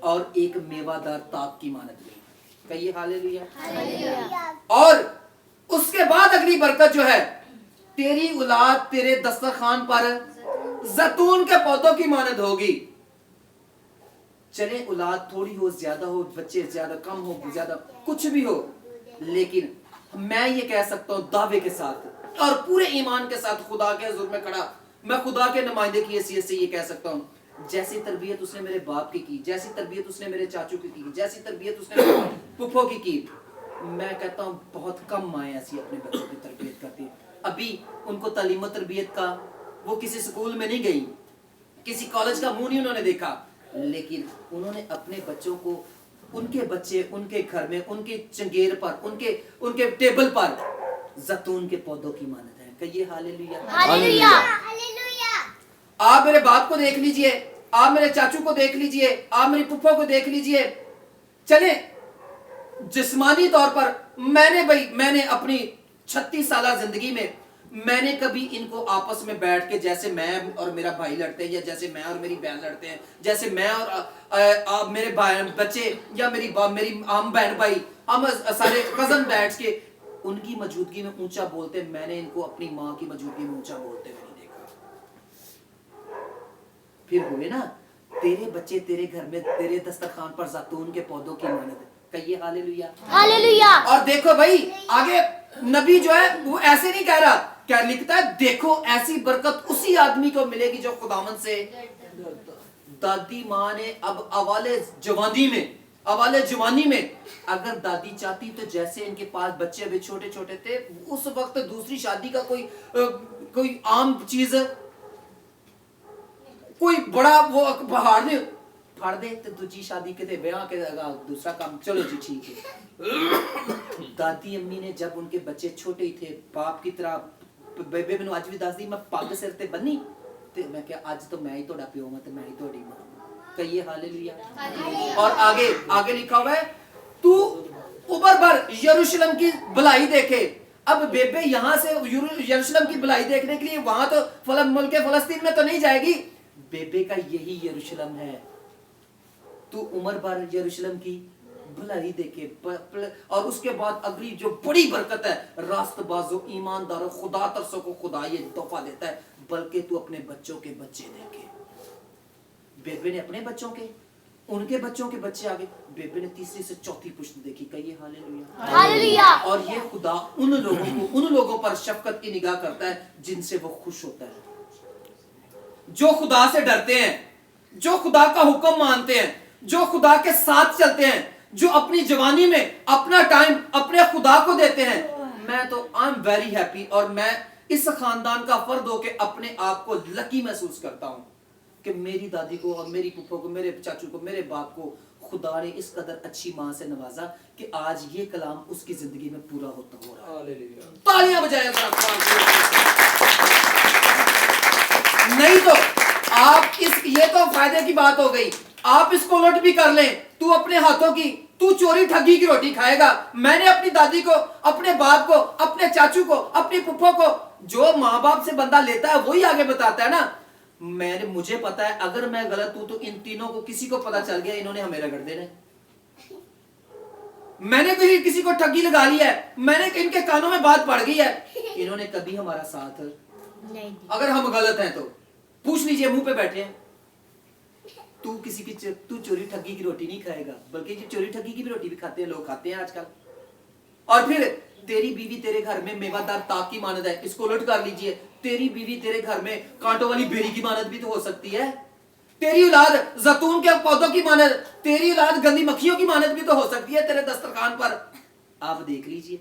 اور ایک میوادار تاک کی مانند بھی. کہیے ہاللیلویہ. اور اس کے بعد اگلی برکت جو ہے, تیری اولاد تیرے دسترخوان پر زیتون کے پودوں کی مانند ہوگی. چلے اولاد تھوڑی ہو زیادہ ہو, بچے زیادہ کم ہو زیادہ کچھ بھی ہو, لیکن میں یہ کہہ سکتا ہوں دعوے کے ساتھ اور پورے ایمان کے ساتھ, خدا کے حضور میں کھڑا, میں خدا کے نمائندے کی حیثیت سے یہ کہہ سکتا ہوں, جیسی تربیت اس نے میرے باپ کی, جیسی تربیت اس نے میرے چاچو کی, جیسی تربیت اس نے میرے پھپھو کی, میں کہتا ہوں بہت کم مائیں ایسی اپنے بچوں کی تربیت کرتی ہیں. ابھی ان کو تعلیم و تربیت کا, وہ کسی سکول میں نہیں گئی, کسی کالج کا منہ نہیں انہوں نے دیکھا, لیکن انہوں نے اپنے بچوں کو, ان کے بچے ان کے گھر میں, ان کے چنگیر پر, ان کے ٹیبل پر زیتون کے پودوں کی مانند ہے. کہیے ہاللیلویہ. آپ میرے باپ کو دیکھ لیجئے, آپ میرے چاچو کو دیکھ لیجئے, آپ میری پھپھو کو دیکھ لیجئے. چلیں جسمانی طور پر میں نے اپنی 36 سالہ زندگی میں میں نے کبھی ان کو آپس میں بیٹھ کے, جیسے میں اور میرا بھائی لڑتے ہیں, یا جیسے میں اور میری بہن لڑتے ہیں, جیسے میں اور میرے بچے, یا میری ہم بہن بھائی, ہم سارے کزن بیٹھ کے ان کی موجودگی میں اونچا بولتے ہیں, میں نے ان کو اپنی ماں کی موجودگی میں اونچا بولتے ہوئے نہیں دیکھا. پھر ہوئے نا تیرے بچے تیرے گھر میں تیرے دسترخوان پر زیتون کے پودوں کی مانند. کہیے ہاللیلویہ. اور دیکھو بھائی آگے نبی جو ہے وہ ایسے نہیں کہہ رہا, کیا لکھتا ہے, دیکھو ایسی برکت اسی آدمی کو ملے گی جو خداوند سے. دادی ماں نے اب اوالے جوانی میں اگر دادی چاہتی تو, جیسے ان کے پاس بچے ابھی چھوٹے چھوٹے تھے, اس وقت دوسری شادی کا کوئی عام چیز, کوئی بڑا وہ پہاڑ نہیں پھاڑ دے تو دوسری شادی کے بیاہ کے دوسرا کام, چلو جی ٹھیک ہے. دادی امی نے جب ان کے بچے چھوٹے ہی تھے, باپ کی طرح بیبے مینوں اج بھی دس دی, میں پگ سر تے بنی تے میں کہ اج تو میں ہی تہاڈا پیو ہاں تے میں ہی تہاڈی ماں. کہیے ہاللیلویہ. اور آگے لکھا ہوا ہے, تو اوپر پر یروشلم کی بھلائی دیکھے. اب بیبے یہاں سے یروشلم کی بھلائی دیکھنے کے لیے وہاں تو ملک فلسطین میں تو نہیں جائے گی, بیبے کا یہی یروشلم ہے. تو عمر بھر یروشلم کی بھلائی دیکھے. اور اس کے بعد اگلی جو بڑی برکت ہے, راست بازو ایمانداروں خدا ترسوں کو خدا یہ تحفہ دیتا ہے, بلکہ تو اپنے بچوں کے بچے دیکھے. بیبے نے اپنے بچوں کے, ان کے بچوں کے بچے آگے, بیبے نے تیسری سے چوتھی پشت دیکھی. کہیے ہاللیلویہ. اور یہ خدا ان لوگوں پر شفقت کی نگاہ کرتا ہے جن سے وہ خوش ہوتا ہے, جو خدا سے ڈرتے ہیں, جو خدا کا حکم مانتے ہیں, جو خدا کے ساتھ چلتے ہیں, جو اپنی جوانی میں اپنا ٹائم اپنے خدا کو دیتے ہیں. میں تو آئی ایم ویری ہیپی, اور میں اس خاندان کا فرد ہو کے اپنے آپ کو لکی محسوس کرتا ہوں کہ میری دادی کو اور میری پھپھو کو, میرے چاچو کو, میرے باپ کو خدا نے اس قدر اچھی ماں سے نوازا کہ آج یہ کلام اس کی زندگی میں پورا ہوتا ہو رہا ہے. تالیاں بجائیں. نہیں تو آپ یہ تو فائدے کی بات ہو گئی, آپ اس کو الٹ بھی کر لیں, تو اپنے ہاتھوں کی تو چوری ٹھگی کی روٹی کھائے گا. میں نے اپنی دادی کو, اپنے باپ کو, اپنے چاچو کو, اپنی پھپھو کو, جو ماں باپ سے بندہ لیتا ہے وہی آگے بتاتا ہے نا. مجھے پتا ہے اگر میں غلط ہوں تو ان تینوں کو کسی کو پتا چل گیا, انہوں نے ہمیں رگڑ دینا. میں نے کسی کو ٹھگی لگا لی ہے, میں نے ان کے کانوں میں بات پڑ گئی ہے, انہوں نے کبھی ہمارا ساتھ نہیں. اگر ہم غلط ہیں تو پوچھ لیجئے, منہ پہ بیٹھے ہیں, تو چوری ٹھگی کی روٹی نہیں کھائے گا, بلکہ یہ چوری ٹھگی کی بھی روٹی بھی کھاتے ہیں, لوگ کھاتے ہیں آج کل. اور پھر تیری بیوی تیرے گھر میں میوہ دار تاک کی مانند ہے, اس کو الٹ کر لیجئے, تیری بیوی تیرے گھر میں کانٹوں والی بیری کی مانند بھی تو ہو سکتی ہے. تیری اولاد زیتون کے پودوں کی مانند, تیری اولاد گندی مکھیوں کی مانند بھی تو ہو سکتی ہے تیرے دسترخوان پر. آپ دیکھ لیجئے,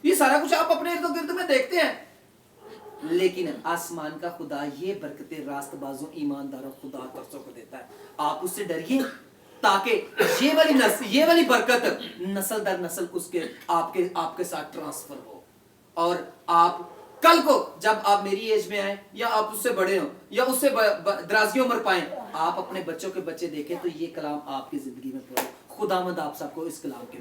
یہ سارا کچھ آپ اپنے ارد گرد میں دیکھتے ہیں. لیکن آسمان کا خدا یہ برکتیں راست بازوں ایمانداروں خدا ترسوں کو دیتا ہے. آپ اس سے ڈریے تاکہ یہ والی برکت نسل در نسل آپ کے ساتھ ٹرانسفر ہو, اور آپ کل کو جب آپ میری ایج میں آئیں, یا آپ اس سے بڑے ہوں, یا اس سے درازی عمر پائیں, آپ اپنے بچوں کے بچے دیکھیں تو یہ کلام آپ کی زندگی میں پڑھو. خداوند آپ سب کو اس کلام کے